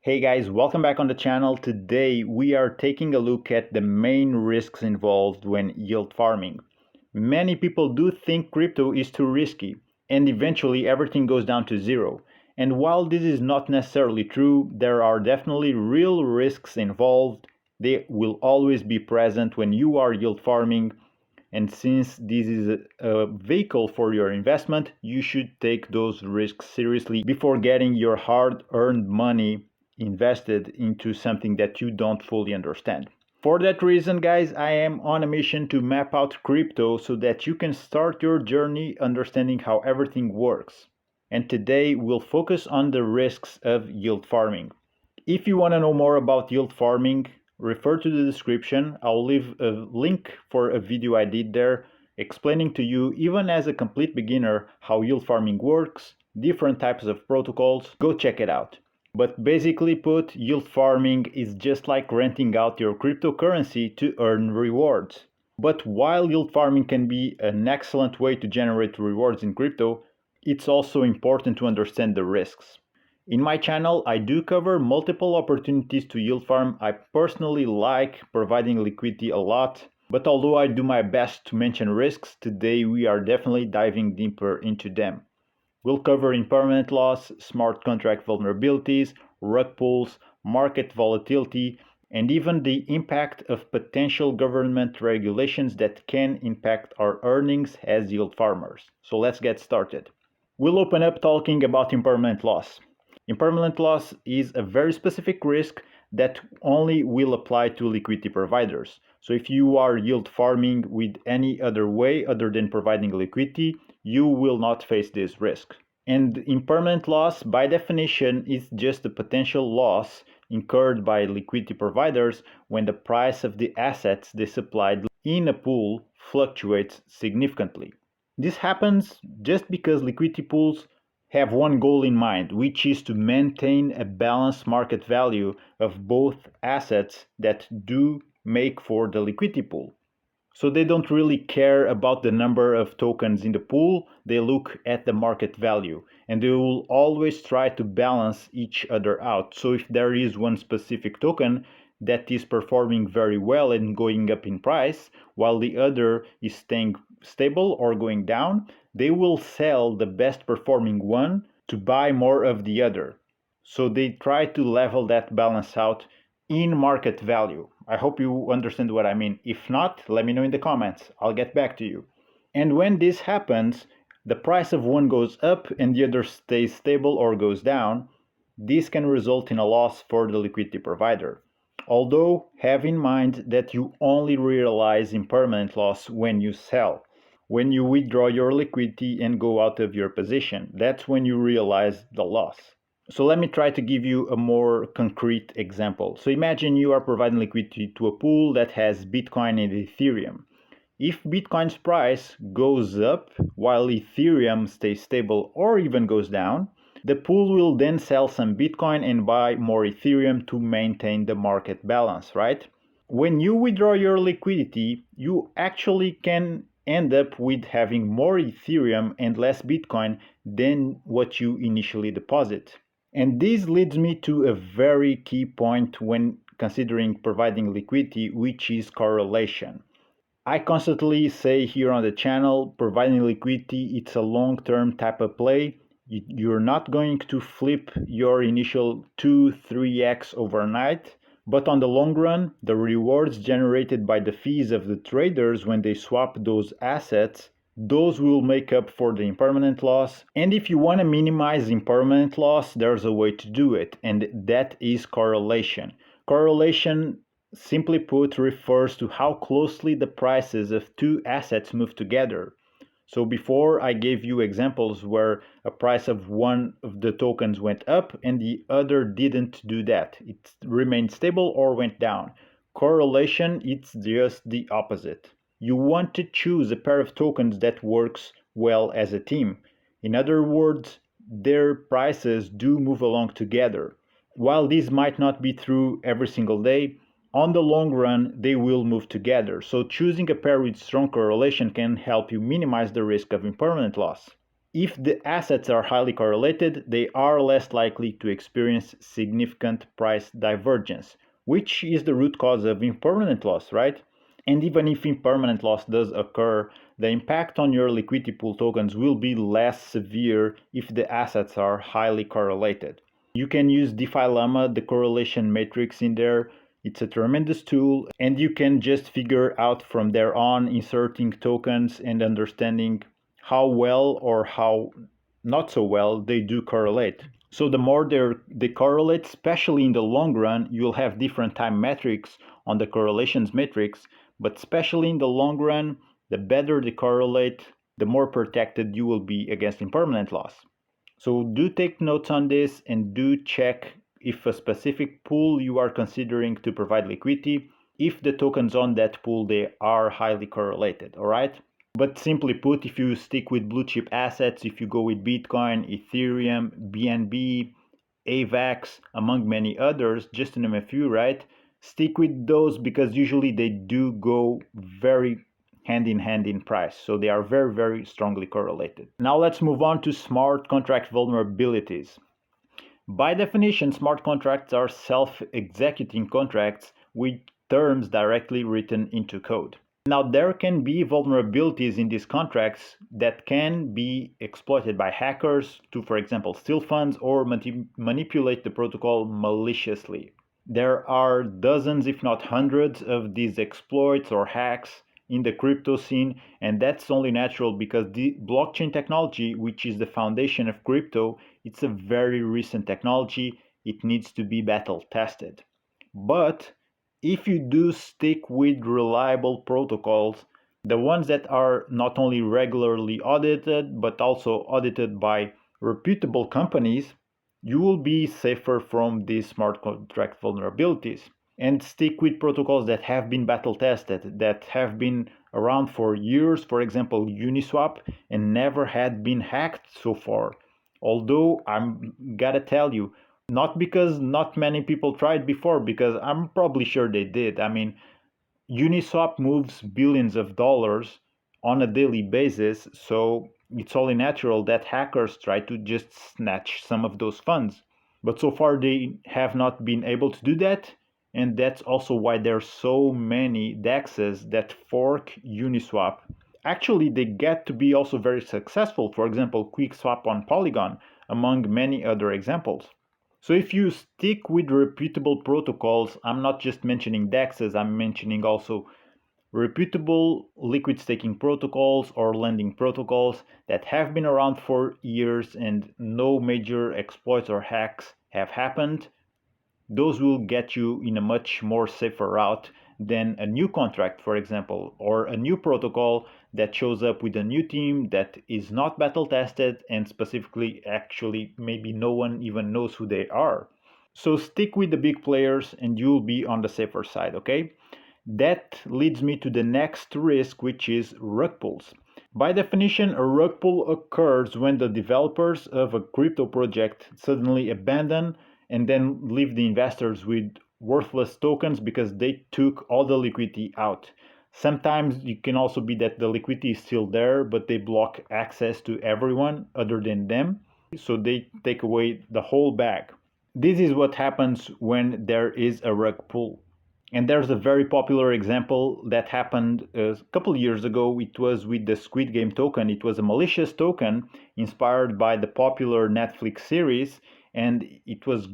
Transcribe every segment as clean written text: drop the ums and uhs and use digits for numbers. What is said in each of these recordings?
Hey guys, welcome back on the channel. Today we are taking a look at the main risks involved when yield farming. Many people do think crypto is too risky and eventually everything goes down to zero. And while this is not necessarily true, there are definitely real risks involved. They will always be present when you are yield farming. And since this is a vehicle for your investment, you should take those risks seriously before getting your hard-earned money invested into something that you don't fully understand. For that reason, guys, I am on a mission to map out crypto so that you can start your journey understanding how everything works. And today we'll focus on the risks of yield farming. If you want to know more about yield farming, refer to the description. I'll leave a link for a video I did there explaining to you, even as a complete beginner, how yield farming works, different types of protocols. Go check it out. But basically put, yield farming is just like renting out your cryptocurrency to earn rewards. But while yield farming can be an excellent way to generate rewards in crypto, it's also important to understand the risks. In my channel, I do cover multiple opportunities to yield farm. I personally like providing liquidity a lot, but although I do my best to mention risks, today we are definitely diving deeper into them. We'll cover impermanent loss, smart contract vulnerabilities, rug pulls, market volatility, and even the impact of potential government regulations that can impact our earnings as yield farmers. So let's get started. We'll open up talking about impermanent loss. Impermanent loss is a very specific risk that only will apply to liquidity providers. So if you are yield farming with any other way other than providing liquidity, you will not face this risk. And impermanent loss, by definition, is just the potential loss incurred by liquidity providers when the price of the assets they supplied in a pool fluctuates significantly. This happens just because liquidity pools have one goal in mind, which is to maintain a balanced market value of both assets that do make for the liquidity pool. So they don't really care about the number of tokens in the pool, they look at the market value, and they will always try to balance each other out. So if there is one specific token that is performing very well and going up in price, while the other is staying stable or going down, they will sell the best performing one to buy more of the other. So they try to level that balance out in market value. I hope you understand what I mean. If not, let me know in the comments. I'll get back to you. And when this happens, the price of one goes up and the other stays stable or goes down. This can result in a loss for the liquidity provider. Although, have in mind that you only realize impermanent loss when you sell. When you withdraw your liquidity and go out of your position, that's when you realize the loss. So let me try to give you a more concrete example. So imagine you are providing liquidity to a pool that has Bitcoin and Ethereum. If Bitcoin's price goes up while Ethereum stays stable or even goes down, the pool will then sell some Bitcoin and buy more Ethereum to maintain the market balance, right? When you withdraw your liquidity, you actually can end up with having more Ethereum and less Bitcoin than what you initially deposit. And this leads me to a very key point when considering providing liquidity, which is correlation. I constantly say here on the channel, providing liquidity, it's a long-term type of play. You're not going to flip your initial 2-3x overnight, but on the long run, the rewards generated by the fees of the traders when they swap those assets, those will make up for the impermanent loss. And if you want to minimize impermanent loss, there's a way to do it, and that is correlation. Correlation, simply put, refers to how closely the prices of two assets move together. So before I gave you examples where a price of one of the tokens went up and the other didn't do that. It remained stable or went down. Correlation, it's just the opposite. You want to choose a pair of tokens that works well as a team. In other words, their prices do move along together. While this might not be true every single day, on the long run, they will move together. So choosing a pair with strong correlation can help you minimize the risk of impermanent loss. If the assets are highly correlated, they are less likely to experience significant price divergence, which is the root cause of impermanent loss, right? And even if impermanent loss does occur, the impact on your liquidity pool tokens will be less severe if the assets are highly correlated. You can use DeFi Llama, the correlation matrix in there. It's a tremendous tool, and you can just figure out from there on inserting tokens and understanding how well or how not so well they do correlate. So the more they correlate, especially in the long run, you'll have different time metrics on the correlations matrix, but especially in the long run, the better they correlate, the more protected you will be against impermanent loss. So do take notes on this and do check if a specific pool you are considering to provide liquidity, if the tokens on that pool, they are highly correlated, all right? But simply put, if you stick with blue chip assets, if you go with Bitcoin, Ethereum, BNB, AVAX, among many others, just to name a few, right? Stick with those because usually they do go very hand in hand in price. So they are very, very strongly correlated. Now let's move on to smart contract vulnerabilities. By definition, smart contracts are self-executing contracts with terms directly written into code. Now, there can be vulnerabilities in these contracts that can be exploited by hackers to, for example, steal funds or manipulate the protocol maliciously. There are dozens, if not hundreds, of these exploits or hacks in the crypto scene, and that's only natural because the blockchain technology, which is the foundation of crypto, it's a very recent technology. It needs to be battle tested. But if you do stick with reliable protocols, the ones that are not only regularly audited but also audited by reputable companies, you will be safer from these smart contract vulnerabilities. And stick with protocols that have been battle tested, that have been around for years, for example Uniswap, and never had been hacked so far. Although I'm gotta tell you, not because not many people tried before, because I'm probably sure they did. I mean, Uniswap moves billions of dollars on a daily basis, so it's only natural that hackers try to just snatch some of those funds. But so far they have not been able to do that, and that's also why there are so many DEXs that fork Uniswap. Actually, they get to be also very successful, for example, QuickSwap on Polygon, among many other examples. So if you stick with reputable protocols, I'm not just mentioning DEXs, I'm mentioning also reputable liquid staking protocols or lending protocols that have been around for years and no major exploits or hacks have happened. Those will get you in a much more safer route than a new contract, for example, or a new protocol that shows up with a new team that is not battle tested and specifically actually maybe no one even knows who they are. So stick with the big players and you'll be on the safer side, okay? That leads me to the next risk, which is rug pulls. By definition, a rug pull occurs when the developers of a crypto project suddenly abandon and then leave the investors with worthless tokens because they took all the liquidity out. Sometimes it can also be that the liquidity is still there, but they block access to everyone other than them. So they take away the whole bag. This is what happens when there is a rug pull. And there's a very popular example that happened a couple of years ago. It was with the Squid Game token. It was a malicious token inspired by the popular Netflix series, and it was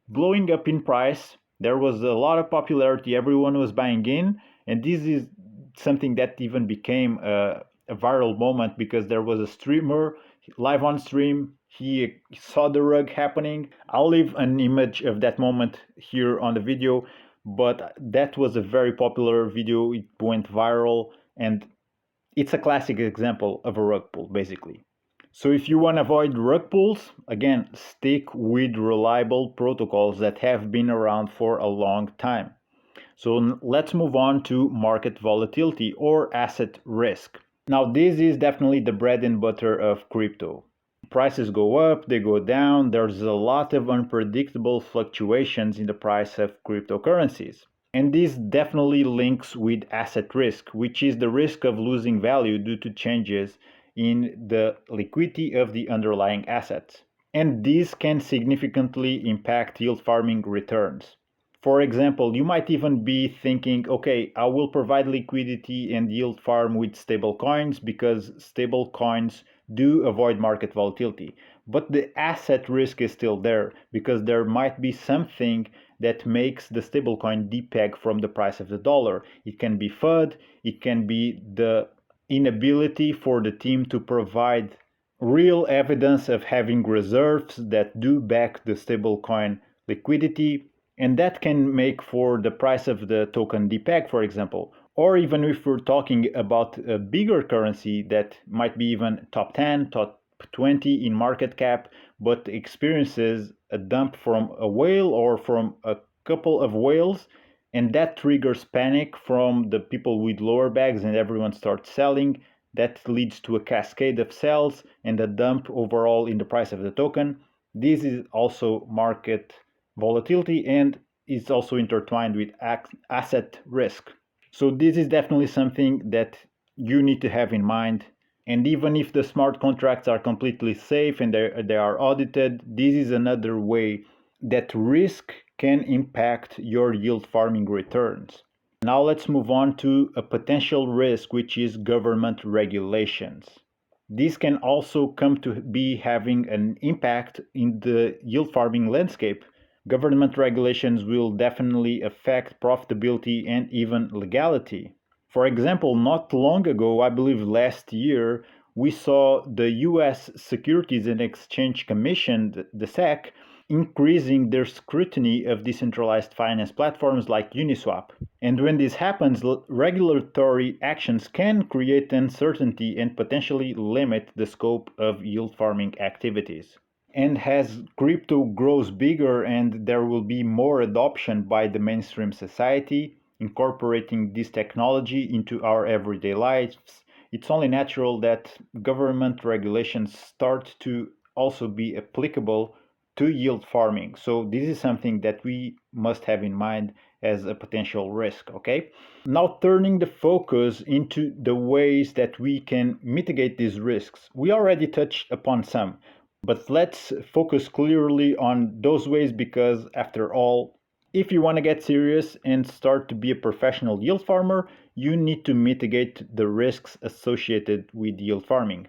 blowing up in price. There was a lot of popularity. Everyone was buying in, and this is something that even became a viral moment because there was a streamer live on stream. He saw the rug happening. I'll leave an image of that moment here on the video, but that was a very popular video. It went viral, and it's a classic example of a rug pull, basically. So if you want to avoid rug pulls, again, stick with reliable protocols that have been around for a long time. So let's move on to market volatility or asset risk. Now, this is definitely the bread and butter of crypto. Prices go up, they go down. There's a lot of unpredictable fluctuations in the price of cryptocurrencies. And this definitely links with asset risk, which is the risk of losing value due to changes in the liquidity of the underlying assets. And this can significantly impact yield farming returns. For example, you might even be thinking, okay, I will provide liquidity and yield farm with stable coins because stable coins do avoid market volatility. But the asset risk is still there because there might be something that makes the stablecoin depeg from the price of the dollar. It can be FUD, it can be the inability for the team to provide real evidence of having reserves that do back the stablecoin liquidity, and that can make for the price of the token depeg, for example. Or even if we're talking about a bigger currency that might be even top 10, top 20 in market cap, but experiences a dump from a whale or from a couple of whales, and that triggers panic from the people with lower bags and everyone starts selling. That leads to a cascade of sells and a dump overall in the price of the token. This is also market volatility and is also intertwined with asset risk. So this is definitely something that you need to have in mind. And even if the smart contracts are completely safe and they are audited, this is another way that risk can impact your yield farming returns. Now let's move on to a potential risk, which is government regulations. This can also come to be having an impact in the yield farming landscape. Government regulations will definitely affect profitability and even legality. For example, not long ago, I believe last year, we saw the US Securities and Exchange Commission, the SEC, increasing their scrutiny of decentralized finance platforms like Uniswap. And when this happens, regulatory actions can create uncertainty and potentially limit the scope of yield farming activities. And as crypto grows bigger and there will be more adoption by the mainstream society, incorporating this technology into our everyday lives, it's only natural that government regulations start to also be applicable to yield farming. So this is something that we must have in mind as a potential risk, okay? Now turning the focus into the ways that we can mitigate these risks. We already touched upon some, but let's focus clearly on those ways because after all, if you want to get serious and start to be a professional yield farmer, you need to mitigate the risks associated with yield farming.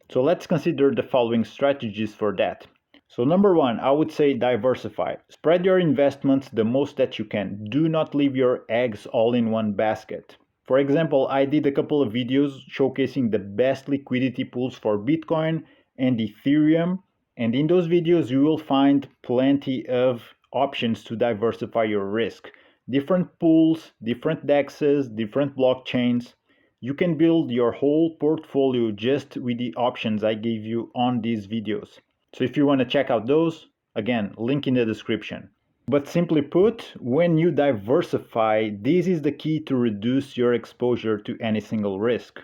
So let's consider the following strategies for that. So number one, I would say diversify. Spread your investments the most that you can. Do not leave your eggs all in one basket. For example, I did a couple of videos showcasing the best liquidity pools for Bitcoin and Ethereum. And in those videos, you will find plenty of options to diversify your risk. Different pools, different DEXs, different blockchains. You can build your whole portfolio just with the options I gave you on these videos. So if you want to check out those, again, link in the description. But simply put, when you diversify, this is the key to reduce your exposure to any single risk.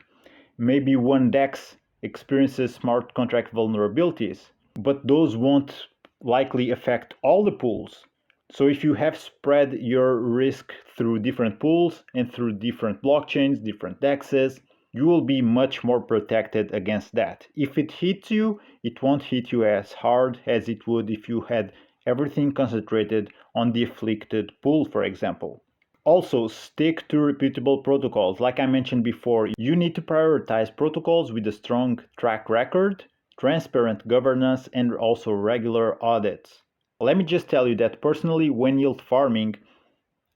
Maybe one DEX experiences smart contract vulnerabilities, but those won't likely affect all the pools. So if you have spread your risk through different pools and through different blockchains, different DEXs, you will be much more protected against that. If it hits you, it won't hit you as hard as it would if you had everything concentrated on the afflicted pool, for example. Also, stick to reputable protocols. Like I mentioned before, you need to prioritize protocols with a strong track record, transparent governance, and also regular audits. Let me just tell you that personally, when yield farming,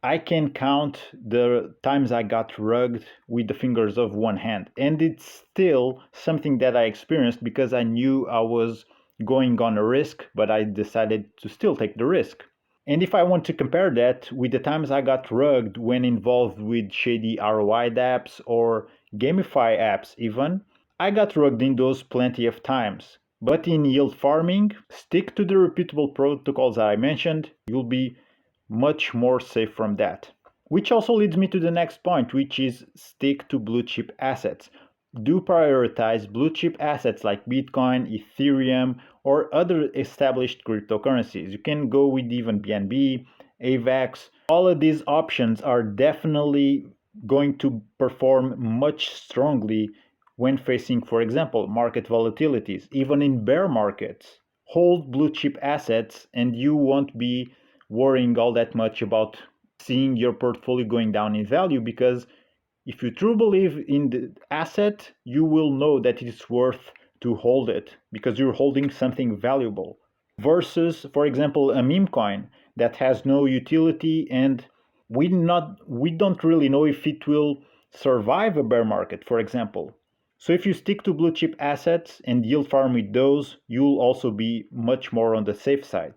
I can count the times I got rugged with the fingers of one hand. And it's still something that I experienced because I knew I was going on a risk, but I decided to still take the risk. And if I want to compare that with the times I got rugged when involved with shady ROI apps or gamify apps even, I got rugged in those plenty of times. But in yield farming, stick to the reputable protocols that I mentioned, you'll be much more safe from that. Which also leads me to the next point, which is stick to blue chip assets. Do prioritize blue chip assets like Bitcoin, Ethereum, or other established cryptocurrencies. You can go with even BNB, AVAX. All of these options are definitely going to perform much strongly when facing, for example, market volatilities, even in bear markets. Hold blue chip assets and you won't be worrying all that much about seeing your portfolio going down in value, because if you truly believe in the asset, you will know that it's worth to hold it because you're holding something valuable. Versus, for example, a meme coin that has no utility and we don't really know if it will survive a bear market, for example. So if you stick to blue chip assets and yield farm with those, you'll also be much more on the safe side.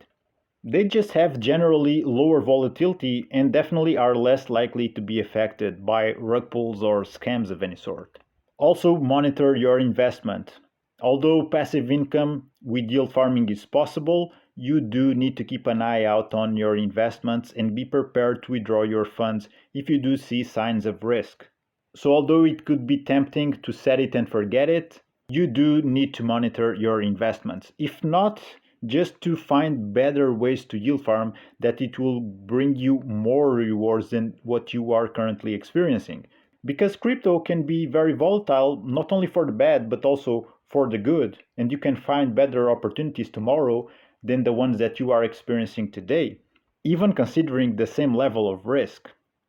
They just have generally lower volatility and definitely are less likely to be affected by rug pulls or scams of any sort. Also, monitor your investment. Although passive income with yield farming is possible, you do need to keep an eye out on your investments and be prepared to withdraw your funds if you do see signs of risk. So, although it could be tempting to set it and forget it, you do need to monitor your investments. If not, just to find better ways to yield farm that it will bring you more rewards than what you are currently experiencing. Because crypto can be very volatile, not only for the bad, but also for the good. And you can find better opportunities tomorrow than the ones that you are experiencing today, even considering the same level of risk.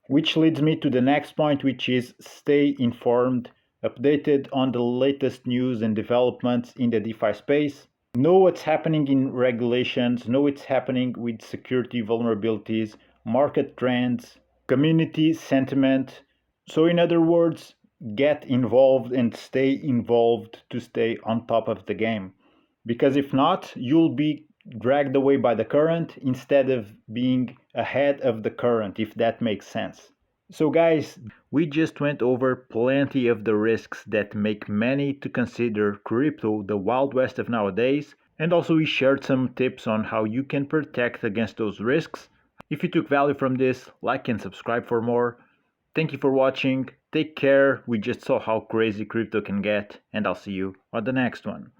Which leads me to the next point, which is stay informed, updated on the latest news and developments in the DeFi space. Know what's happening in regulations, know what's happening with security vulnerabilities, market trends, community sentiment. So, in other words, get involved and stay involved to stay on top of the game. Because if not, you'll be dragged away by the current instead of being ahead of the current, if that makes sense. So, guys, we just went over plenty of the risks that make many to consider crypto the Wild West of nowadays, and also we shared some tips on how you can protect against those risks. If you took value from this, like and subscribe for more. Thank you for watching. Take care. We just saw how crazy crypto can get, and I'll see you on the next one.